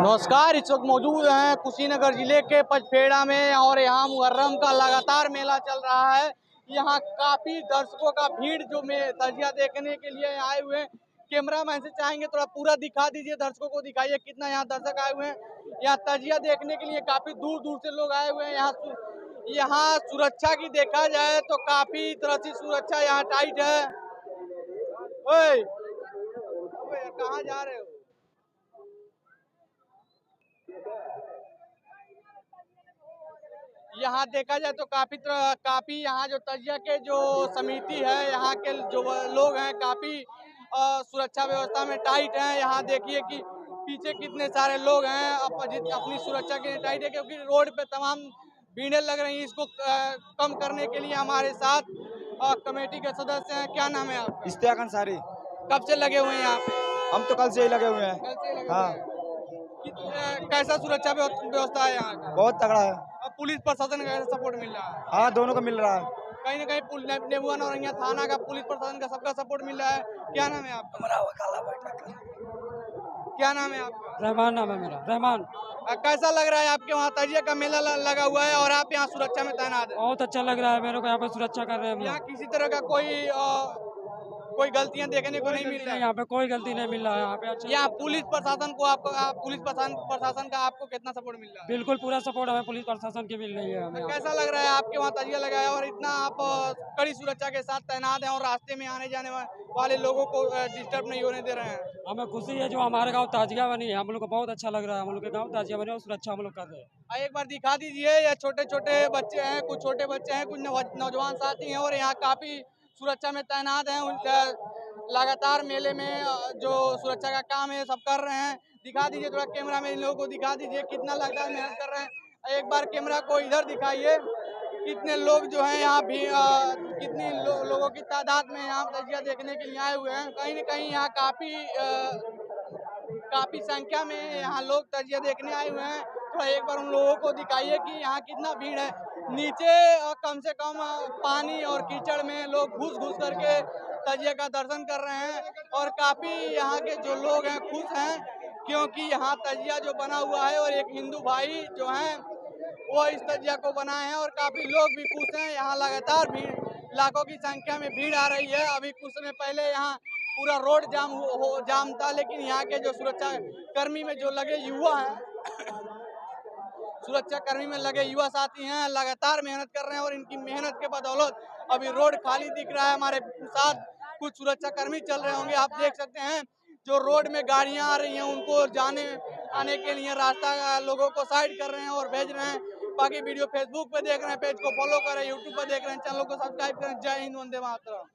नमस्कार। इस वक्त मौजूद हैं कुशीनगर जिले के पचपेड़ा में और यहाँ मुहर्रम का लगातार मेला चल रहा है। यहाँ काफी दर्शकों का भीड़ जो तजिया देखने के लिए आए हुए हैं। कैमरामैन से चाहेंगे थोड़ा पूरा दिखा दीजिए, दर्शकों को दिखाइए कितना यहाँ दर्शक आए हुए हैं। यहाँ तजिया देखने के लिए काफी दूर दूर से लोग आए हुए हैं। यहाँ सुरक्षा की देखा जाए तो काफी तरह से सुरक्षा यहाँ टाइट है। ओए, कहाँ जा रहे हो? यहाँ देखा जाए तो काफी यहाँ जो तजिया के जो समिति है, यहाँ के जो लोग हैं काफी सुरक्षा व्यवस्था में टाइट हैं। यहाँ देखिए कि पीछे कितने सारे लोग हैं अपनी सुरक्षा के लिए टाइट है, क्योंकि रोड पे तमाम भीड़ें लग रही हैं। इसको कम करने के लिए हमारे साथ कमेटी के सदस्य हैं। क्या नाम है आपका? इश्तियाक अंसारी। कब से लगे हुए हैं यहाँ पे? हम तो कल से ही लगे हुए हैं। कल से लगे हाँ। हुए हैं। कैसा सुरक्षा व्यवस्था है यहाँ का? बहुत तगड़ा है। अब पुलिस प्रशासन का कैसा सपोर्ट मिल रहा है? हाँ, दोनों को मिल रहा है। कहीं न कहीं नेबुआ नौरंगिया थाना का, पुलिस प्रशासन का, सबका सपोर्ट मिल रहा है। क्या नाम है आपका? क्या नाम है आपका? रहमान नाम है मेरा, रहमान। कैसा लग रहा है आपके वहाँ तजिया का मेला लगा हुआ है और आप यहाँ सुरक्षा में तैनात है? बहुत अच्छा लग रहा है मेरे को, यहाँ पे सुरक्षा कर रहे हैं हम यहाँ लोग। किसी तरह का कोई गलतियाँ देखने को नहीं मिल रहा है? यहाँ पे कोई गलती नहीं मिल रहा है यहाँ पे। अच्छा, यहाँ पुलिस प्रशासन का आपको कितना सपोर्ट मिल रहा है? बिल्कुल पूरा सपोर्ट हमें पुलिस प्रशासन की मिल रही है हमें। कैसा लग रहा है आपके वहाँ तजिया लगा है और इतना आप कड़ी सुरक्षा के साथ तैनात हैं और रास्ते में आने जाने वाले लोगों को डिस्टर्ब नहीं होने दे रहे हैं? हमें खुशी है जो हमारे गाँव ताजिया बनी है, हम लोग को बहुत अच्छा लग रहा है। हम लोग के गाँव ताजिया बनी और सुरक्षा हम लोग कर रहे हैं। एक बार दिखा दीजिए। ये छोटे छोटे बच्चे हैं, कुछ छोटे बच्चे हैं, कुछ नौजवान साथी हैं और यहाँ काफी सुरक्षा में तैनात हैं। उनका लगातार मेले में जो सुरक्षा का काम है सब कर रहे हैं। दिखा दीजिए थोड़ा कैमरा में इन लोगों को दिखा दीजिए कितना लगातार मेहनत कर रहे हैं। एक बार कैमरा को इधर दिखाइए, कितने लोग जो हैं यहाँ भी कितनी लोगों की तादाद में यहाँ तजिया देखने के लिए आए हुए हैं। कहीं न कहीं यहाँ काफी संख्या में यहाँ लोग तजिया देखने आए हुए हैं। तो एक बार उन लोगों को दिखाइए कि यहाँ कितना भीड़ है। नीचे कम से कम पानी और कीचड़ में लोग घुस करके तजिया का दर्शन कर रहे हैं और काफी यहाँ के जो लोग हैं खुश हैं, क्योंकि यहाँ तजिया जो बना हुआ है और एक हिंदू भाई जो हैं वो इस तजिया को बनाए हैं और काफी लोग भी खुश हैं। यहाँ लगातार भीड़, लाखों की संख्या में भीड़ आ रही है। अभी कुछ समय पहले यहाँ पूरा रोड जाम था, लेकिन यहाँ के जो सुरक्षा कर्मी में जो लगे युवा हैं सुरक्षा कर्मी में लगे युवा साथी हैं, लगातार मेहनत कर रहे हैं और इनकी मेहनत के बदौलत अभी रोड खाली दिख रहा है। हमारे साथ कुछ सुरक्षा कर्मी चल रहे होंगे, आप देख सकते हैं जो रोड में गाड़ियां आ रही हैं उनको जाने आने के लिए रास्ता लोगों को साइड कर रहे हैं और भेज रहे हैं। बाकी वीडियो फेसबुक पे देख रहे हैं, पेज को फॉलो करें, यूट्यूब पर देख रहे हैं, चैनल को सब्सक्राइब करें। जय हिंद, वंदे मातरम।